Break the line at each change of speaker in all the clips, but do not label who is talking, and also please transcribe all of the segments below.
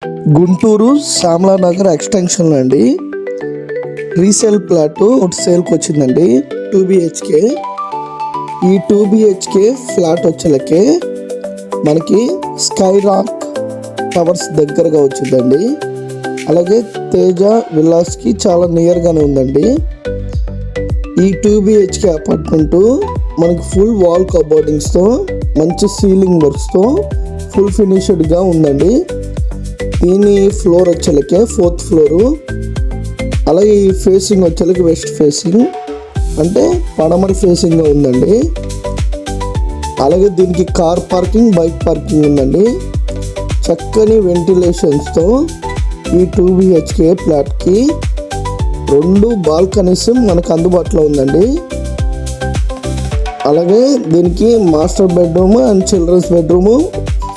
గుంటూరు శ్యామలా నగర్ ఎక్స్టెన్షన్లో అండి resale plot ఒకటి సేల్కి వచ్చిందండి 2 BHK. ఈ 2 BHK ఫ్లాట్ వచ్చేలకే మనకి స్కై రాక్ టవర్స్ దగ్గరగా వచ్చిందండి. అలాగే తేజ విల్లాస్కి చాలా నియర్గానే ఉందండి. ఈ 2 BHK అపార్ట్మెంటు మనకి ఫుల్ వాల్ కబోర్డింగ్స్తో మంచి సీలింగ్ వర్క్స్తో ఫుల్ ఫినిష్డ్గా ఉందండి. దీని ఫ్లోర్ వచ్చేలకే 4th ఫ్లోరు. అలాగే ఈ ఫేసింగ్ వచ్చేలకి వెస్ట్ ఫేసింగ్ అంటే పడమర ఫేసింగ్గా ఉందండి. అలాగే దీనికి కార్ పార్కింగ్, బైక్ పార్కింగ్ ఉందండి. చక్కని వెంటిలేషన్స్తో ఈ 2 BHK ఫ్లాట్కి 2 బాల్కనీస్ మనకు అందుబాటులో ఉందండి. అలాగే దీనికి master bedroom and children's bedroom,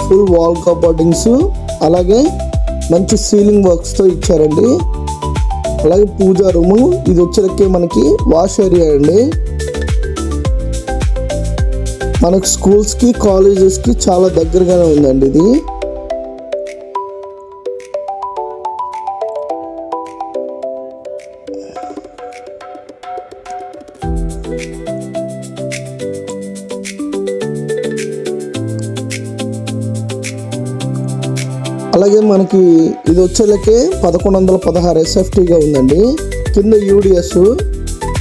full wall cupboardings, అలాగే మంచి సీలింగ్ వర్క్స్తో ఇచ్చారండి. అలాగే పూజా రూము, ఇది వచ్చేసరికి మనకి వాష్ ఏరియా అండి. మనకు స్కూల్స్కి, కాలేజెస్కి చాలా దగ్గరగానే ఉందండి ఇది. అలాగే మనకి ఇది వచ్చేలకే 1116 SFTగా ఉందండి. కింద UDS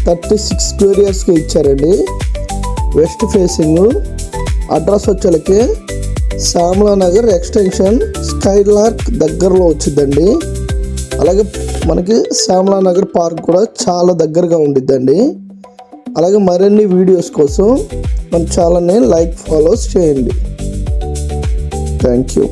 36 స్క్వేర్ ఇయర్స్కి ఇచ్చారండి. West facing. అడ్రస్ వచ్చేలకే Shyamala Nagar extension Skylark దగ్గరలో వచ్చిందండి. అలాగే మనకి శ్యామలా నగర్ పార్క్ కూడా చాలా దగ్గరగా ఉండిద్దండి. అలాగే మరిన్ని వీడియోస్ కోసం మన ఛానల్ని లైక్, ఫాలోస్ చేయండి. Thank you.